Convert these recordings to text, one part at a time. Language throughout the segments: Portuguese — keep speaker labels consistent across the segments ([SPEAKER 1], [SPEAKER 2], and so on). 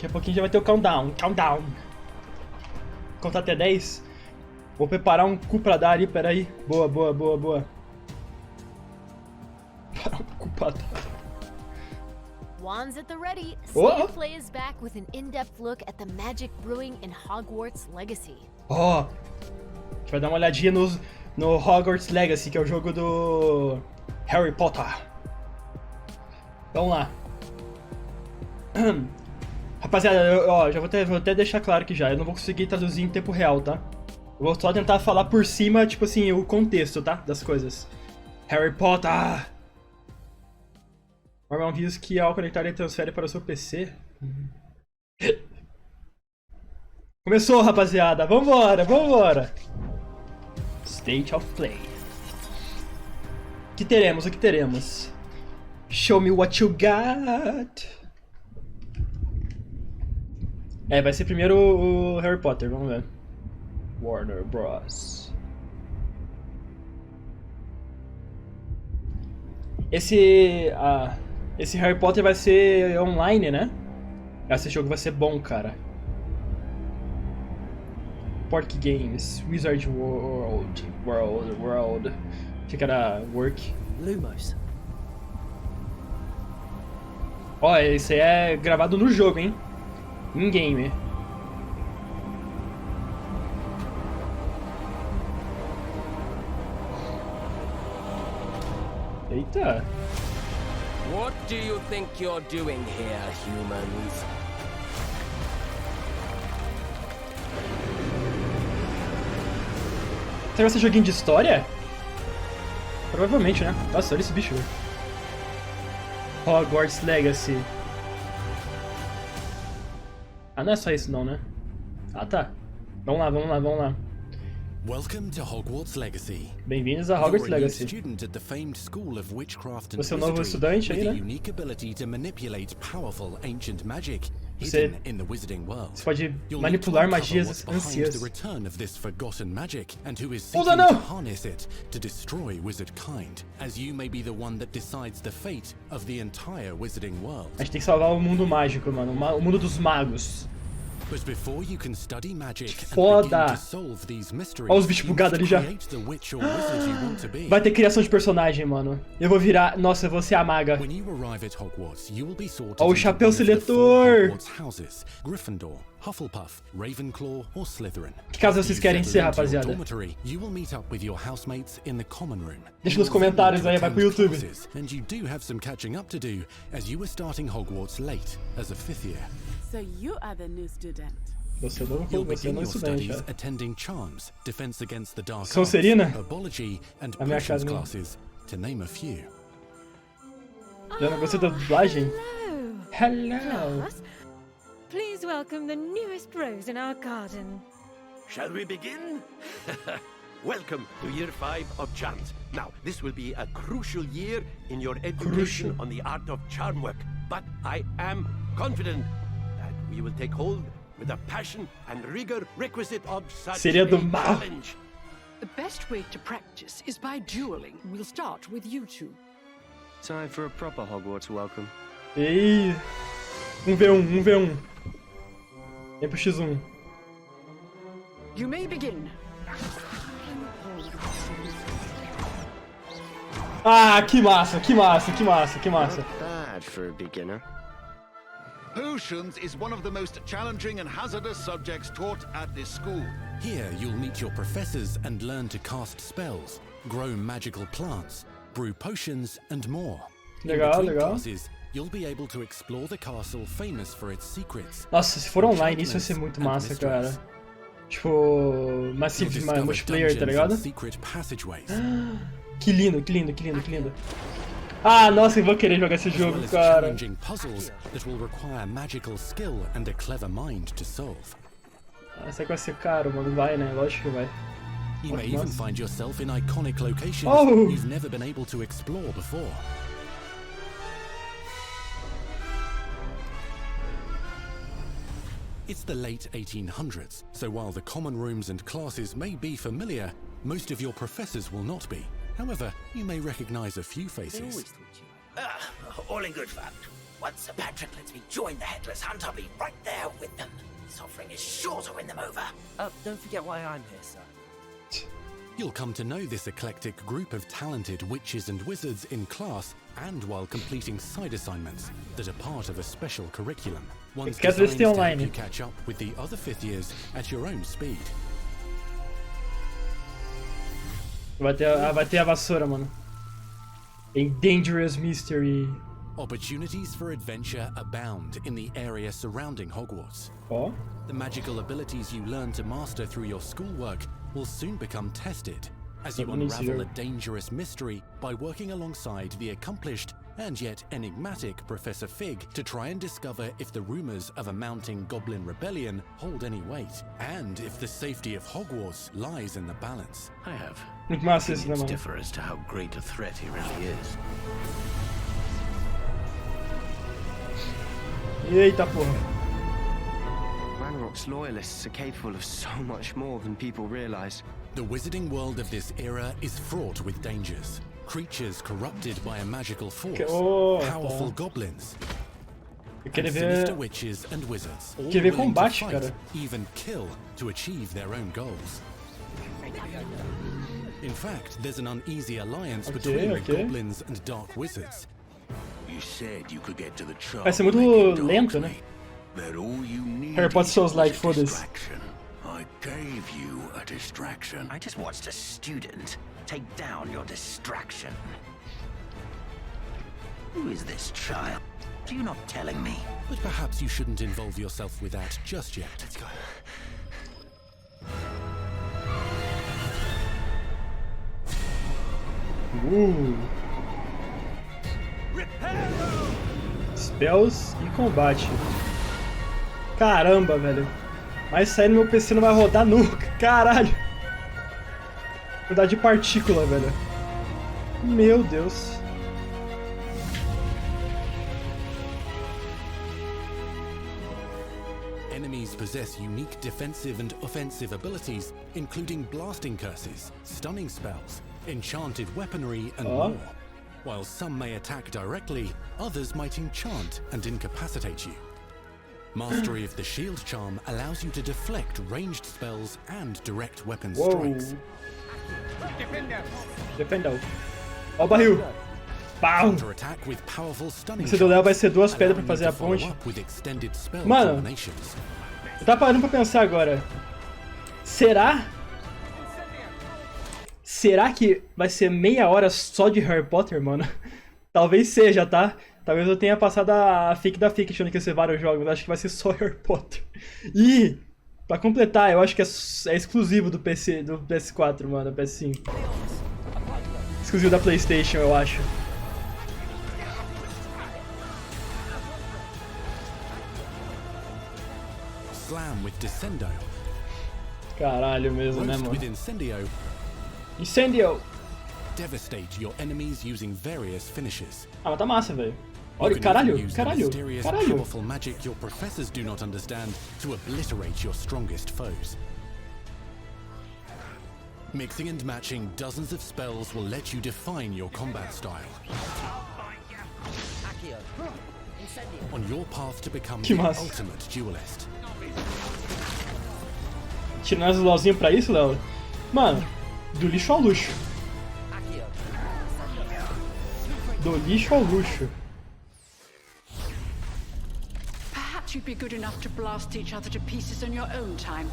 [SPEAKER 1] Daqui a pouquinho já vai ter o countdown. Countdown. Contar até 10. Vou preparar um cu pra dar ali, peraí. Boa, boa, boa, boa. Preparar um cu pra dar.
[SPEAKER 2] Wands at the ready. State Play is back with an in-depth look at the magic brewing in Hogwarts Legacy.
[SPEAKER 1] Ó, a gente vai dar uma olhadinha no Hogwarts Legacy, que é o jogo do Harry Potter. Vamos lá. Rapaziada, já vou até deixar claro aqui já, eu não vou conseguir traduzir em tempo real, tá? Eu vou só tentar falar por cima, tipo assim, o contexto, tá? Das coisas. Harry Potter! Normal vírus que ao conectar ele transfere para o seu PC. Começou, rapaziada! Vambora, vambora! State of Play. O que teremos? O que teremos? Show me what you got! É, vai ser primeiro o Harry Potter, vamos ver. Warner Bros. Esse Harry Potter vai ser online, né? Esse jogo vai ser bom, cara. Pork Games, Wizard World. Fica na Work.
[SPEAKER 3] Lumos.
[SPEAKER 1] Ó, esse aí é gravado no jogo, hein? In-game. Eita.
[SPEAKER 3] What do you think you're doing here, humans?
[SPEAKER 1] Será que vai ser joguinho de história? Provavelmente, né? Nossa, olha esse bicho. Hogwarts Legacy. Ah, não é só isso não, né? Ah, tá. Vamos lá, vamos lá, vamos lá.
[SPEAKER 4] Welcome to Hogwarts Legacy.
[SPEAKER 1] Bem-vindos a Hogwarts Legacy. Você é um novo estudante aí, né? Você pode manipular magias anciãs. Usa não! A gente tem que salvar o mundo mágico, mano. O mundo dos magos. Foda! Olha os bichos bugados ali já. Vai ter criação de personagem, mano. Eu vou virar... Nossa, eu vou ser a maga. Olha o chapéu seletor! Que caso vocês querem ser, rapaziada? Deixa nos comentários aí, vai pro YouTube.
[SPEAKER 5] So you are the new student.
[SPEAKER 1] Você é novo estudante, cara. Sonserina? A minha casa mesmo. Já não gostei da dublagem? Hello!
[SPEAKER 6] Class, please welcome the newest rose in our garden.
[SPEAKER 7] Shall we begin? Welcome to year 5 of charms. Now, this will be a crucial year in your education on the art of charm work. But I am confident that we will take hold with the passion and rigor requisite of such a challenge.
[SPEAKER 5] The best way to practice is by dueling. We'll start with you two.
[SPEAKER 8] Time for a proper Hogwarts welcome.
[SPEAKER 1] Ei! 1v1. Vem pro X1.
[SPEAKER 5] You may begin.
[SPEAKER 1] Ah, que massa.
[SPEAKER 8] Not bad for a beginner.
[SPEAKER 9] Potions is one of the most challenging and hazardous subjects taught at this school.
[SPEAKER 4] Here you'll meet your professors and learn to cast spells, grow magical plants, brew potions and more.
[SPEAKER 1] Legal.
[SPEAKER 4] Classes, you'll be able to explore the castle famous for its secrets.
[SPEAKER 1] Nossa, se for online isso vai ser muito massa, cara. Tipo, Massive multiplayer, tá ligado? Que lindo. Ah, nossa, eu vou querer jogar esse jogo, cara. Ah, será que vai ser caro, mano? Vai, né? Lógico que vai.
[SPEAKER 4] You may even find yourself in iconic locations you've never been able to explore before. It's the late 1800s, so while the common rooms and classes may be familiar, most of your professors will not be. However, you may recognize a few faces.
[SPEAKER 10] All in good fun. Once Sir Patrick lets me join the Headless Hunt, I'll be right there with them. This offering is sure to win them over.
[SPEAKER 3] Don't forget why I'm here, sir.
[SPEAKER 4] You'll come to know this eclectic group of talented witches and wizards in class and while completing side assignments that are part of a special curriculum. One's designed to help you catch up with the other 5th years at your own speed.
[SPEAKER 1] Vai ter a vassoura, mano. A dangerous mystery.
[SPEAKER 4] Opportunities for adventure abound in the area surrounding Hogwarts.
[SPEAKER 1] Oh.
[SPEAKER 4] The magical abilities you learn to master through your schoolwork will soon become tested as you unravel a dangerous mystery by working alongside the accomplished and yet enigmatic Professor Fig to try and discover if the rumors of a mounting goblin rebellion hold any weight, and if the safety of Hogwarts lies in the balance.
[SPEAKER 7] I have
[SPEAKER 1] opinions
[SPEAKER 7] differ as to how great a threat he really is.
[SPEAKER 1] Eita porra.
[SPEAKER 8] Ranrock's loyalists are capable of so much more than people realize.
[SPEAKER 4] The wizarding world of this era is fraught with dangers. Creatures corrupted by a magical force, powerful goblins, and sinister witches and wizards, all willing to fight, even kill, to achieve their own goals. In fact, there's an uneasy alliance between the goblins and dark wizards.
[SPEAKER 7] You said you could get to the
[SPEAKER 1] Vai ser muito lento, né? Harry Potter shows like, foda-se.
[SPEAKER 7] I gave you a distraction.
[SPEAKER 10] I just watched a student take down your distraction. Who is this child? You're not telling me.
[SPEAKER 4] But perhaps you shouldn't involve yourself with that just yet.
[SPEAKER 10] Let's go.
[SPEAKER 1] Spells e combate. Caramba, velho. Mas isso aí no meu PC não vai rodar nunca. Caralho. Mudar de partícula, velho. Meu Deus.
[SPEAKER 4] Enemies possess unique defensive and offensive abilities, including blasting curses, stunning spells, enchanted weaponry, and more. While some may attack directly, others might enchant and incapacitate you. Mastery of the shield charm allows you to deflect ranged spells and direct weapon strikes.
[SPEAKER 1] Defendeu. Ó o barril. Pau! Esse do Léo vai ser 2 pedras pra fazer a ponte. Mano, eu tava parando pra pensar agora. Será que vai ser meia hora só de Harry Potter, mano? Talvez seja, tá? Talvez eu tenha passado a fic da fic achando que ia ser vários jogos, mas acho que vai ser só Harry Potter. E, pra completar, eu acho que é exclusivo do PC, do PS4, mano, PS5. Exclusivo da PlayStation, eu acho.
[SPEAKER 4] Slam with Descendo.
[SPEAKER 1] Caralho mesmo, né, mano? Incendio!
[SPEAKER 4] Devastate your enemies using various finishes.
[SPEAKER 1] Ah, mas tá massa, velho. Olha, caralho.
[SPEAKER 4] Powerful magic your professors do not understand to obliterate your strongest foes. Mixing and matching dozens of spells will let you define your combat style. On your path to become the ultimate duelist.
[SPEAKER 1] Tirando as LOLzinho pra isso, Léo? Mano, do lixo ao luxo. Do lixo ao luxo.
[SPEAKER 5] Perhaps you'd be good enough to blast each other to pieces on your own time.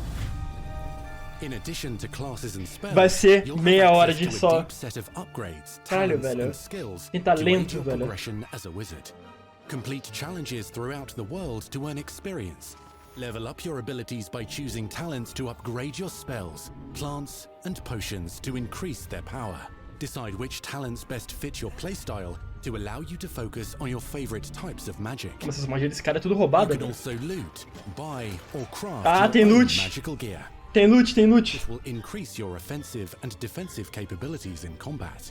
[SPEAKER 4] In addition to classes and spells,
[SPEAKER 1] vai ser meia hora de só.
[SPEAKER 4] Caralho,
[SPEAKER 1] velho. Tem talento, velho.
[SPEAKER 4] Progression as a wizard. Complete challenges throughout the world to earn experience. Level up your abilities by choosing talents to upgrade your spells, plants, and potions to increase their power. Decide which talents best fit your playstyle to allow you to focus on your favorite types of magic.
[SPEAKER 1] Essas magias desse cara é tudo roubada.
[SPEAKER 4] You can also loot, buy, or craft
[SPEAKER 1] tem
[SPEAKER 4] your own
[SPEAKER 1] loot.
[SPEAKER 4] magical gear.
[SPEAKER 1] Tem loot.
[SPEAKER 4] It will increase your offensive and defensive capabilities in combat.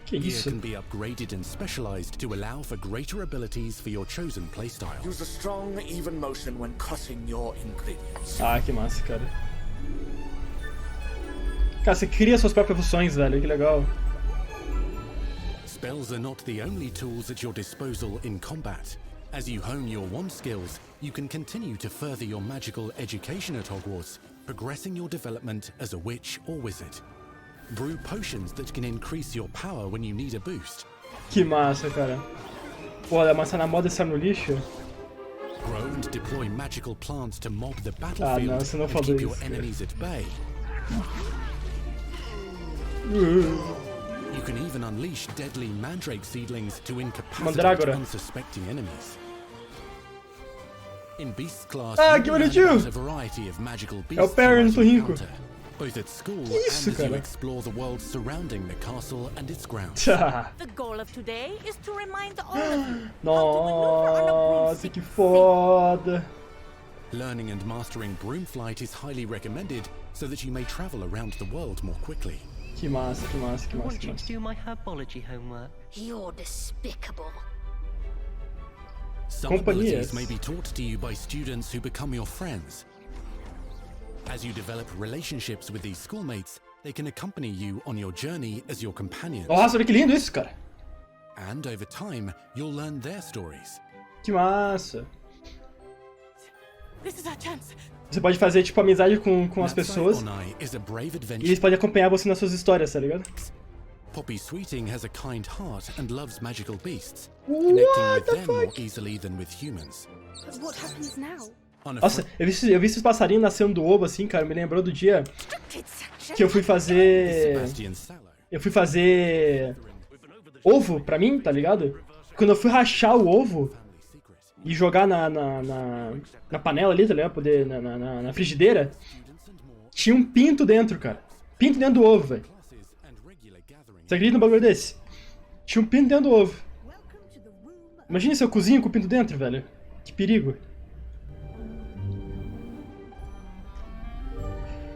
[SPEAKER 1] Que isso?
[SPEAKER 4] Gear can be upgraded and specialized to allow for greater abilities for your chosen playstyle.
[SPEAKER 11] Use a strong, even motion when cutting your ingredients.
[SPEAKER 1] Ah, que massa, cara. Cara, você cria suas próprias funções, velho. Que legal.
[SPEAKER 4] Spells are not the only tools at your disposal in combat. As you hone your wand skills, you can continue to further your magical education at Hogwarts, progressing your development as a witch or wizard. Brew potions that can increase your power when you need a boost.
[SPEAKER 1] Que massa, cara. Pô, a maçã na moda está no lixo.
[SPEAKER 4] Grow and deploy magical plants to mob the battlefield and keep your enemies at bay. You can even unleash deadly mandrake seedlings to incapacitate unsuspecting enemies. In Beast class, you have a variety of magical beasts you might encounter, both at school and as you explore the world surrounding the castle and its grounds.
[SPEAKER 6] The goal of today is to remind all of you
[SPEAKER 1] Nossa, que foda!
[SPEAKER 4] Learning and mastering broomflight is highly recommended so that you may travel around the world more quickly.
[SPEAKER 1] Que massa, que massa, que massa.
[SPEAKER 12] I want you to do my herbology homework.
[SPEAKER 2] You're despicable.
[SPEAKER 4] Some abilities may be taught to you by students who become your friends. As you develop relationships with these schoolmates, they can accompany you on your journey as your companions.
[SPEAKER 1] Nossa, olha que lindo isso, cara.
[SPEAKER 4] And over time, you'll learn their stories.
[SPEAKER 1] Que massa.
[SPEAKER 6] This is our chance.
[SPEAKER 1] Você pode fazer, tipo, amizade com as pessoas e eles podem acompanhar você nas suas histórias, tá ligado?
[SPEAKER 4] Poppy Sweeting has a kind heart and loves magical beasts, connecting with them more easily than with humans.
[SPEAKER 13] But what happens now?
[SPEAKER 1] Nossa, eu vi esses passarinhos nascendo do ovo assim, cara, me lembrou do dia que eu fui fazer ovo pra mim, tá ligado? Quando eu fui rachar o ovo e jogar na panela ali, tá ligado? Poder, na frigideira, tinha um pinto dentro, cara. Pinto dentro do ovo, velho. Você acredita num bagulho desse? Tinha um pinto dentro do ovo. Imagina se eu cozinho com o pinto dentro, velho. Que perigo.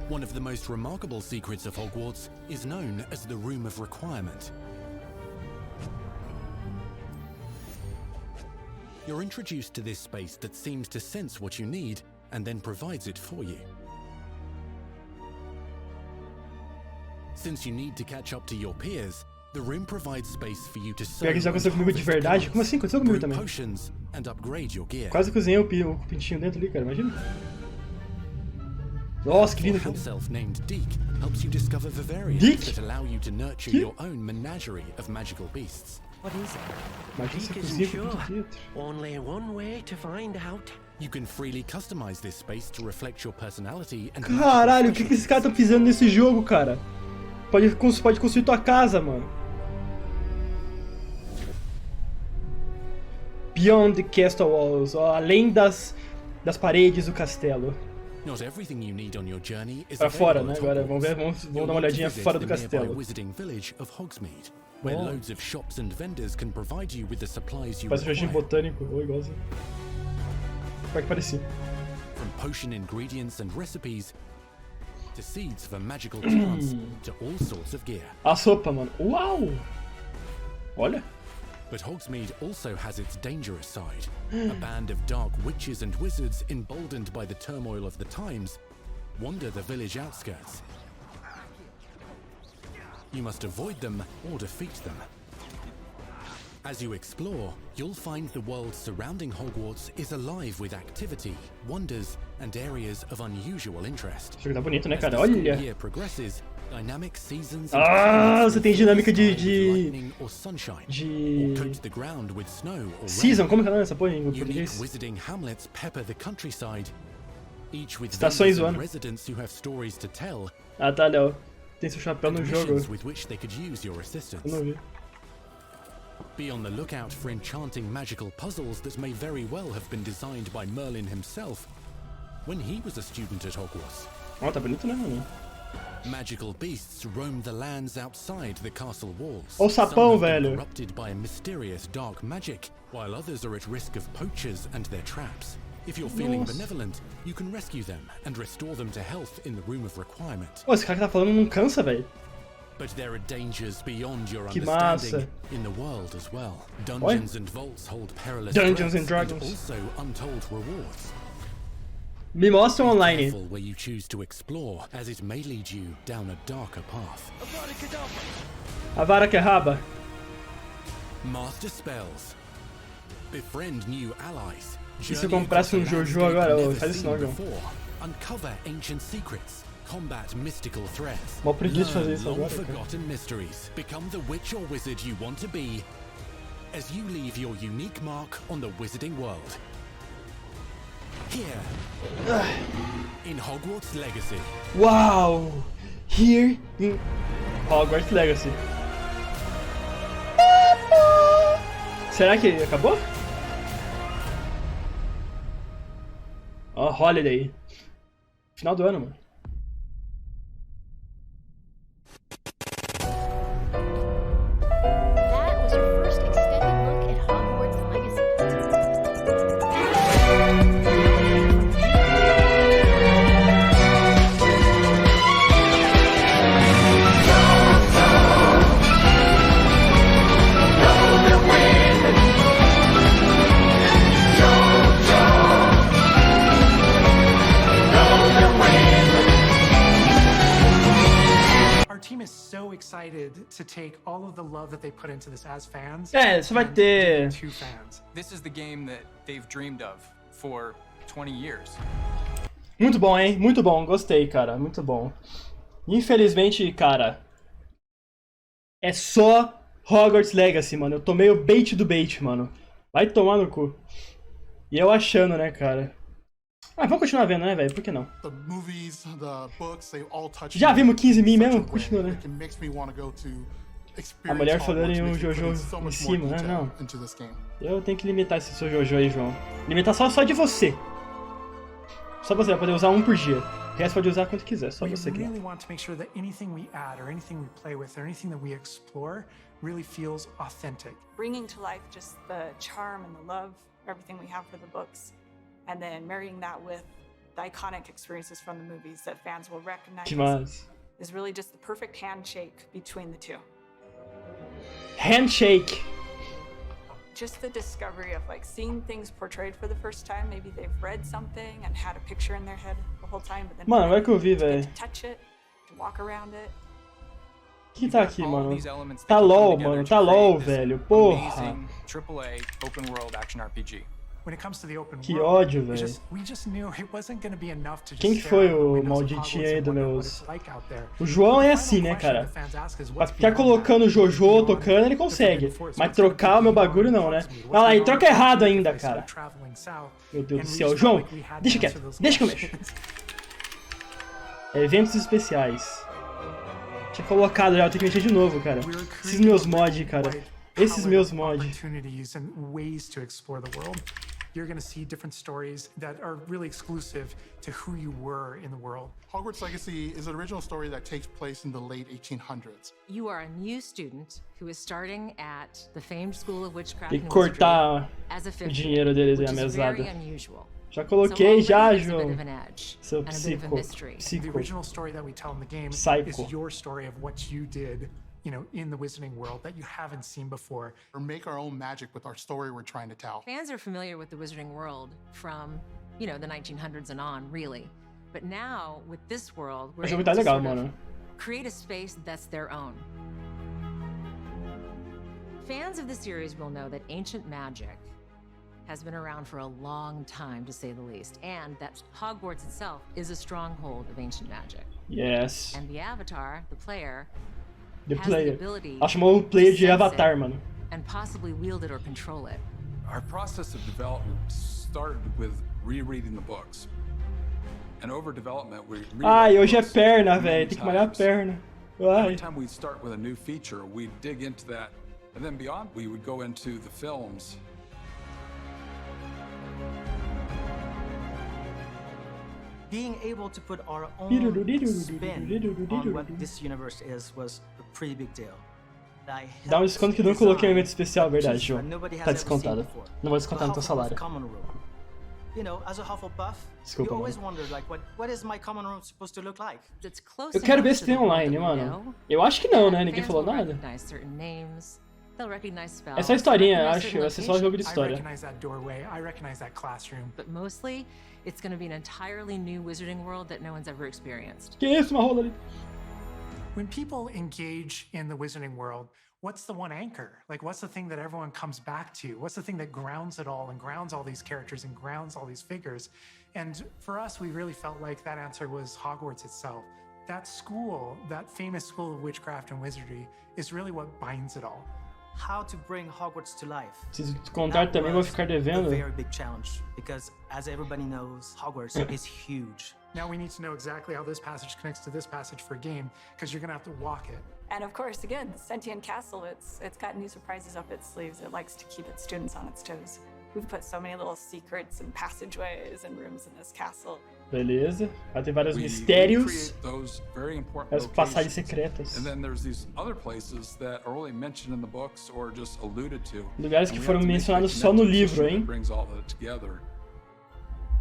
[SPEAKER 4] One of the most remarkable secrets of Hogwarts is known as the Room of Requirement. You're introduced to this space that seems to sense what you need and then provides it for you. Since you need to catch up to your peers, the room provides space for you to
[SPEAKER 1] Pior que já aconteceu comigo de verdade? Como assim? Aconteceu comigo também. Quase cozinhei o pintinho dentro ali, cara, imagina. Nossa, que lindo aquilo.
[SPEAKER 4] Self-named Deke helps you discover variants that allow you to nurture your own menagerie of magical beasts.
[SPEAKER 12] What is it?
[SPEAKER 1] Imagina você cozinha com o pinto dentro.
[SPEAKER 12] Only one way to find out.
[SPEAKER 4] You can freely customize this space to reflect your personality and
[SPEAKER 1] Caralho, o que esses caras estão pisando nesse jogo, cara? Pode construir tua casa, mano. Beyond the castle walls, ó, além das paredes do castelo. Pra fora, né? Agora vamos dar uma olhadinha fora do castelo. Parece um jardim botânico, ou igualzinho. Como é que parecia?
[SPEAKER 4] From potion ingredients and recipes to seeds for magical plants to all sorts of gear.
[SPEAKER 1] A sopa, mano. Uau! Olha.
[SPEAKER 4] But Hogsmeade also has its dangerous side. A band of dark witches and wizards, emboldened by the turmoil of the times, wander the village outskirts. You must avoid them or defeat them. As you explore, you'll find the world surrounding Hogwarts is alive with activity, wonders, and areas of unusual interest.
[SPEAKER 1] Isso aqui tá bonito, né, cara? Olha!
[SPEAKER 4] Dynamic seasons
[SPEAKER 1] você tem dinâmica de season, como que é o nome dessa porra em português? Estações do ano. Ah, tá, Léo. Tem seu chapéu no jogo. Eu não vi.
[SPEAKER 4] Be on the lookout for enchanting magical puzzles that may very well have been designed by Merlin himself when he was a student at Hogwarts.
[SPEAKER 1] Ó, tá bonito, né, mano?
[SPEAKER 4] Magical beasts roam the lands outside the castle walls.
[SPEAKER 1] Ó o sapão, velho.
[SPEAKER 4] Corrupted by a mysterious dark magic, while others are at risk of poachers and their traps. If you're feeling benevolent, you can rescue them and restore them to health in the Room of Requirement.
[SPEAKER 1] Pô, esse cara que tá falando não cansa, velho.
[SPEAKER 4] But there are dangers beyond your understanding in the world as well. Dungeons and vaults hold perilous
[SPEAKER 1] Dungeons and Dragons.
[SPEAKER 4] And also untold rewards.
[SPEAKER 1] Me mostra online.
[SPEAKER 4] Where you choose to explore, as it may lead you down a darker path.
[SPEAKER 1] Avada Kedavra.
[SPEAKER 4] Master spells. Befriend new allies.
[SPEAKER 1] E se eu comprasse Jojo agora? Oh, faz isso não, João.
[SPEAKER 4] Uncover ancient secrets. Combat mystical threats.
[SPEAKER 1] Mó preguiça fazer isso
[SPEAKER 4] Long
[SPEAKER 1] agora, cara.
[SPEAKER 4] forgotten mysteries. Become the witch or wizard you want to be as you leave your unique mark on the wizarding world. Here, in Hogwarts Legacy.
[SPEAKER 1] Uau! Here in Hogwarts Legacy. Será que acabou? Ó, Holiday. Final do ano, mano.
[SPEAKER 2] That was your first extended look at Hogwarts Legacy.
[SPEAKER 13] Our team is so excited to take all of the love that they put into this as fans.
[SPEAKER 1] É, só vai
[SPEAKER 13] and
[SPEAKER 1] ter.
[SPEAKER 13] to fans.
[SPEAKER 14] This is the game that they've dreamed of for 20 years.
[SPEAKER 1] Muito bom, hein? Muito bom. Gostei, cara. Muito bom. Infelizmente, cara, é só Hogwarts Legacy, mano. Eu tomei o bait do bait, mano. Vai tomar no cu. E eu achando, né, cara. Ah, vamos continuar vendo, né, velho? Por que não?
[SPEAKER 15] The movies, the books, they all touch
[SPEAKER 1] Já
[SPEAKER 15] me
[SPEAKER 1] vimos 15 mil
[SPEAKER 15] in such
[SPEAKER 1] mesmo?
[SPEAKER 15] a way
[SPEAKER 1] Continua, né?
[SPEAKER 15] that it makes me want to go to
[SPEAKER 1] A
[SPEAKER 15] experience
[SPEAKER 1] mulher falando
[SPEAKER 15] Hogwarts,
[SPEAKER 1] em um
[SPEAKER 15] makes me
[SPEAKER 1] Jojo
[SPEAKER 15] put so
[SPEAKER 1] em
[SPEAKER 15] much more
[SPEAKER 1] cima, né?
[SPEAKER 15] detail
[SPEAKER 1] Não.
[SPEAKER 15] into this game.
[SPEAKER 1] Eu tenho que limitar esse seu Jojo aí, João. Limitar só de você. Só você vai poder usar um por dia. O resto pode usar quanto quiser, só
[SPEAKER 13] We
[SPEAKER 1] você que
[SPEAKER 13] really want to make sure that anything we add or anything we play with or anything that we explore really feels authentic.
[SPEAKER 16] Bringing to life just the charm and the love, everything we have for the books, and then marrying that with the iconic experiences from the movies that fans will recognize
[SPEAKER 1] Demais.
[SPEAKER 16] is really just the perfect handshake between the two.
[SPEAKER 1] Handshake.
[SPEAKER 16] Just the discovery of like seeing things portrayed for the first time. Maybe they've read something and had a picture in their head the whole time, but then
[SPEAKER 1] Mano, vai que eu vi,
[SPEAKER 16] to get
[SPEAKER 1] velho.
[SPEAKER 16] to touch it, to walk around it.
[SPEAKER 1] O que tá aqui, mano? Tá LOL, mano. Tá LOL, velho. Porra.
[SPEAKER 14] Amazing AAA open world action RPG.
[SPEAKER 13] When it comes to the open
[SPEAKER 1] Que
[SPEAKER 13] world,
[SPEAKER 1] ódio,
[SPEAKER 13] we
[SPEAKER 1] velho.
[SPEAKER 13] just knew it wasn't going to be enough to just
[SPEAKER 1] Quem que
[SPEAKER 13] stare
[SPEAKER 1] foi
[SPEAKER 13] out the
[SPEAKER 1] o
[SPEAKER 13] windows of
[SPEAKER 1] malditinho
[SPEAKER 13] Hogwarts
[SPEAKER 1] aí
[SPEAKER 13] and
[SPEAKER 1] dos
[SPEAKER 13] wonder what
[SPEAKER 1] meus...
[SPEAKER 13] it's like out there.
[SPEAKER 1] O João é
[SPEAKER 13] The
[SPEAKER 1] assim,
[SPEAKER 13] final
[SPEAKER 1] né,
[SPEAKER 13] question
[SPEAKER 1] cara?
[SPEAKER 13] the fans ask is
[SPEAKER 1] Pra
[SPEAKER 13] what's
[SPEAKER 1] ficar
[SPEAKER 13] beyond
[SPEAKER 1] colocando o
[SPEAKER 13] that?
[SPEAKER 1] Jojo
[SPEAKER 13] Beyond
[SPEAKER 1] tocando, ele
[SPEAKER 13] the
[SPEAKER 1] consegue.
[SPEAKER 13] Forbidden Force,
[SPEAKER 1] Mas
[SPEAKER 13] what's gonna
[SPEAKER 1] trocar o meu
[SPEAKER 13] continue
[SPEAKER 1] bagulho
[SPEAKER 13] on
[SPEAKER 1] não, né?
[SPEAKER 13] Hogsmeade? What's
[SPEAKER 1] Olha lá, e
[SPEAKER 13] beyond
[SPEAKER 1] troca
[SPEAKER 13] the
[SPEAKER 1] errado
[SPEAKER 13] Forbidden
[SPEAKER 1] ainda,
[SPEAKER 13] Force
[SPEAKER 1] cara.
[SPEAKER 13] of traveling south?
[SPEAKER 1] Meu Deus
[SPEAKER 13] And
[SPEAKER 1] do
[SPEAKER 13] we
[SPEAKER 1] céu.
[SPEAKER 13] just
[SPEAKER 1] João,
[SPEAKER 13] felt like we had to
[SPEAKER 1] deixa
[SPEAKER 13] answer
[SPEAKER 1] quieto.
[SPEAKER 13] those
[SPEAKER 1] Deixa que eu mexo.
[SPEAKER 13] questions.
[SPEAKER 1] Eventos especiais. Tinha colocado já, eu tenho que mexer de novo, cara. Esses meus mods, cara. Esses meus mods.
[SPEAKER 13] Opportunities and ways to explore the world. You're going to see different stories that are really exclusive to who you were in the world.
[SPEAKER 15] Hogwarts Legacy is an original story that takes place in the late 1800s.
[SPEAKER 17] You are a new student who is starting at the famed School of Witchcraft
[SPEAKER 1] Tem que
[SPEAKER 17] and
[SPEAKER 1] cortar
[SPEAKER 17] Wizardry as a
[SPEAKER 1] o
[SPEAKER 17] fifth
[SPEAKER 1] dinheiro deles aí,
[SPEAKER 17] year,
[SPEAKER 1] a
[SPEAKER 17] which is very
[SPEAKER 1] mesada.
[SPEAKER 17] unusual.
[SPEAKER 1] Já coloquei,
[SPEAKER 17] So
[SPEAKER 1] já,
[SPEAKER 17] already there's a
[SPEAKER 1] João.
[SPEAKER 17] bit of an edge
[SPEAKER 1] Seu
[SPEAKER 17] and a bit of a mystery.
[SPEAKER 13] The original story that we tell in the game
[SPEAKER 1] Psycho.
[SPEAKER 13] is your story of what you did, you know, in the Wizarding world that you haven't seen before.
[SPEAKER 15] Or make our own magic with our story we're trying to tell.
[SPEAKER 17] Fans are familiar with the Wizarding world from, you know, the 1900s and on, really. But now, with this world, we're
[SPEAKER 1] O jogo
[SPEAKER 17] able
[SPEAKER 1] tá
[SPEAKER 17] to
[SPEAKER 1] legal,
[SPEAKER 17] sort of
[SPEAKER 1] mano.
[SPEAKER 17] create a space that's their own. Fans of the series will know that ancient magic has been around for a long time, to say the least, and that Hogwarts itself is a stronghold of ancient magic.
[SPEAKER 1] Yes.
[SPEAKER 17] And the Avatar, the player,
[SPEAKER 1] The
[SPEAKER 17] has
[SPEAKER 1] player.
[SPEAKER 17] the ability
[SPEAKER 1] Ela chamou o player
[SPEAKER 17] to
[SPEAKER 1] de
[SPEAKER 17] sense
[SPEAKER 1] Avatar,
[SPEAKER 17] it
[SPEAKER 1] mano.
[SPEAKER 17] and possibly wield it or control it.
[SPEAKER 14] Our process of development started with rereading the books. And over development, we
[SPEAKER 1] Ai, hoje é perna, velho. Tem que malhar a perna.
[SPEAKER 14] Every
[SPEAKER 1] Ai.
[SPEAKER 14] time we start with a new feature, we dig into that. And then beyond, we would go into the films.
[SPEAKER 18] Being able to put our own spin on what this universe is was a pretty big deal.
[SPEAKER 1] Dá um desconto que eu não coloquei no evento especial, verdade, João. Tá descontado. Não vou descontar no teu salário.
[SPEAKER 18] You know, as a Hufflepuff,
[SPEAKER 1] Desculpa,
[SPEAKER 18] you always
[SPEAKER 1] mano.
[SPEAKER 18] wondered like what is my common room supposed to look like?
[SPEAKER 17] It's close
[SPEAKER 1] Eu quero ver
[SPEAKER 17] enough
[SPEAKER 1] se
[SPEAKER 17] to
[SPEAKER 1] tem
[SPEAKER 17] the world
[SPEAKER 1] online,
[SPEAKER 17] that we
[SPEAKER 1] mano.
[SPEAKER 17] know.
[SPEAKER 1] Eu acho que não, né? Ninguém
[SPEAKER 17] Fans
[SPEAKER 1] falou
[SPEAKER 17] will
[SPEAKER 1] nada.
[SPEAKER 17] recognize certain names. They'll recognize spells.
[SPEAKER 1] É só historinha,
[SPEAKER 17] they'll
[SPEAKER 1] acho.
[SPEAKER 17] recognize
[SPEAKER 1] Vai ser só
[SPEAKER 17] certain
[SPEAKER 1] jogo de
[SPEAKER 13] I
[SPEAKER 1] história.
[SPEAKER 13] recognize that doorway. I recognize that classroom.
[SPEAKER 17] But mostly, it's going to be an entirely new wizarding world that no one's ever experienced.
[SPEAKER 1] Que isso, uma rola ali.
[SPEAKER 13] When people engage in the Wizarding world, what's the one anchor? Like, what's the thing that everyone comes back to? What's the thing that grounds it all and grounds all these characters and grounds all these figures? And for us, we really felt like that answer was Hogwarts itself. That school, that famous school of witchcraft and wizardry, is really what binds it all.
[SPEAKER 18] How to bring Hogwarts to life.
[SPEAKER 1] Se contar também vou ficar devendo.
[SPEAKER 18] A very big challenge because, as everybody knows, Hogwarts is huge.
[SPEAKER 13] Now we need to know exactly how this passage connects to this passage for a game, because you're gonna have to walk it.
[SPEAKER 16] And of course, again, the Sentient Castle, it's got new surprises up its sleeves. It likes to keep its students on its toes. We've put so many little secrets and passageways and rooms in this castle.
[SPEAKER 1] Beleza. Vai ter vários mistérios.
[SPEAKER 14] Those very important
[SPEAKER 1] as passagens secretas.
[SPEAKER 14] And then there's these other places that are only mentioned in the books or just alluded to.
[SPEAKER 1] Lugares que foram mencionados só no livro, hein?
[SPEAKER 14] Brings all that together.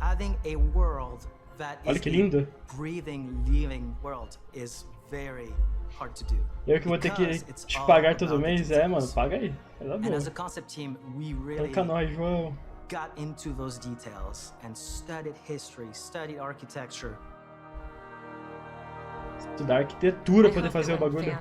[SPEAKER 18] Adding a world that
[SPEAKER 1] Olha que lindo.
[SPEAKER 18] Breathing, living world is very hard to do.
[SPEAKER 1] Eu que vou ter que te pagar todo mês, mano, paga aí.
[SPEAKER 18] And as a concept team, we really
[SPEAKER 1] nós, João.
[SPEAKER 18] got into those details and studied history, studied architecture.
[SPEAKER 1] Estudar arquitetura pra poder fazer o bagulho.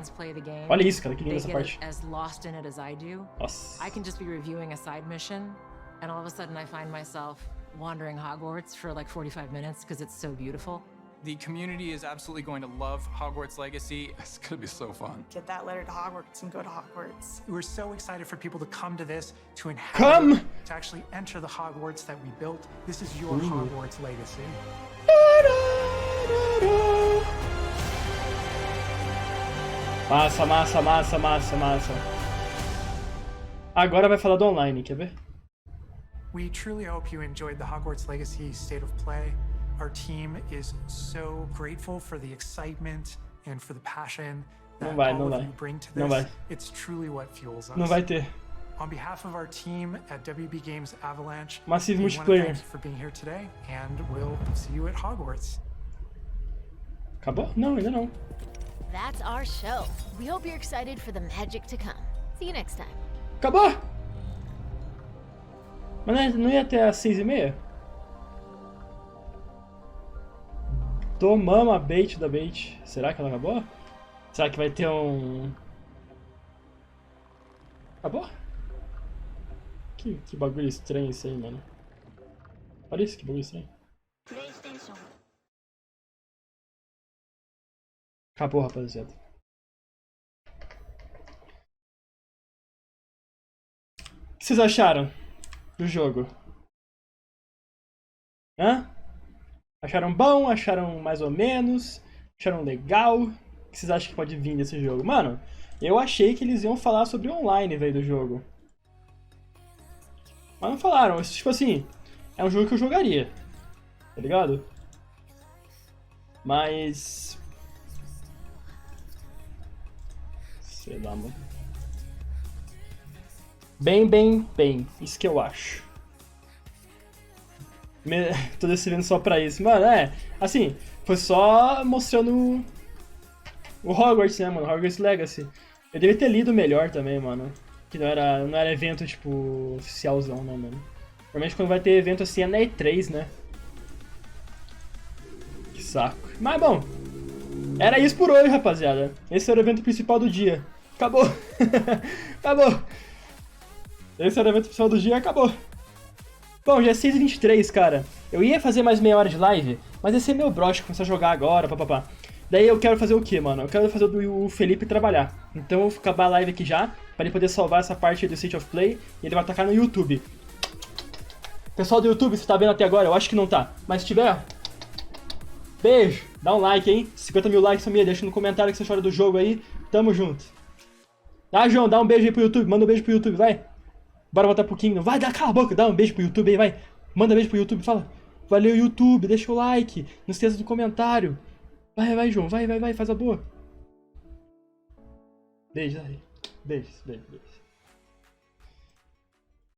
[SPEAKER 1] Olha isso, cara, que linda essa parte.
[SPEAKER 17] As lost in it as I do.
[SPEAKER 1] Nossa.
[SPEAKER 17] I can just be reviewing a side mission, and all of a sudden I find myself wandering Hogwarts for like 45 minutes because it's so beautiful.
[SPEAKER 19] The community is absolutely going to love Hogwarts Legacy.
[SPEAKER 14] It's gonna be so fun.
[SPEAKER 16] Get that letter to Hogwarts and go to Hogwarts.
[SPEAKER 13] We're so excited for people to come to this, to inhabit, to actually enter the Hogwarts that we built. This is your Hogwarts Legacy.
[SPEAKER 1] Massa, massa, massa, massa, massa. Agora vai falar do online, quer ver?
[SPEAKER 13] We truly hope you enjoyed the Hogwarts Legacy State of Play. Our team is so grateful for the excitement and for the passion that all of you bring to this. It's truly what fuels us.
[SPEAKER 1] Não vai ter.
[SPEAKER 13] On behalf of our team at WB Games Avalanche,
[SPEAKER 1] Massive
[SPEAKER 13] we
[SPEAKER 1] multiplayer.
[SPEAKER 13] want to thank you for being here today, and we'll see you at Hogwarts.
[SPEAKER 1] Acabou? Não, ainda não.
[SPEAKER 2] That's our show. We hope you're excited for the magic to come. See you next time.
[SPEAKER 1] Acabou? Mas não ia até às 6h30? Tomamos a bait da bait. Será que ela acabou? Será que vai ter um... Acabou? Que bagulho estranho isso aí, mano. Olha isso, que bagulho estranho. Acabou, rapaziada. O que vocês acharam do jogo? Hã? Acharam bom? Acharam mais ou menos? Acharam legal? O que vocês acham que pode vir desse jogo? Mano, eu achei que eles iam falar sobre o online, velho, do jogo. Mas não falaram. Tipo assim, é um jogo que eu jogaria. Tá ligado? Mas... sei lá, mano. Bem. Isso que eu acho. Tô decidindo só pra isso. Mano, assim, foi só mostrando o Hogwarts, né, mano? Hogwarts Legacy. Eu devia ter lido melhor também, mano. Que não era evento, tipo, oficialzão, né, mano? Normalmente quando vai ter evento assim é na E3, né? Que saco. Mas, bom, era isso por hoje, rapaziada. Esse era o evento principal do dia. Acabou. Acabou. Esse era o evento principal do dia, acabou. Bom, já é 6h23, cara. Eu ia fazer mais meia hora de live, mas esse é meu broche, começar a jogar agora, papapá. Daí eu quero fazer o quê, mano? Eu quero fazer o Felipe trabalhar. Então eu vou acabar a live aqui já, pra ele poder salvar essa parte do State of Play, e ele vai atacar no YouTube. Pessoal do YouTube, você tá vendo até agora? Eu acho que não tá. Mas se tiver, beijo. Dá um like, hein? 50 mil likes, família. Deixa no comentário que você chora do jogo aí. Tamo junto. Tá, João? Dá um beijo aí pro YouTube. Manda um beijo pro YouTube, vai. Bora voltar pro Kingdom. Vai, cala a boca, dá um beijo pro YouTube aí, vai. Manda beijo pro YouTube, fala. Valeu, YouTube, deixa o like. Não esqueça do comentário. Vai, João, vai, faz a boa. Beijo aí. Beijo.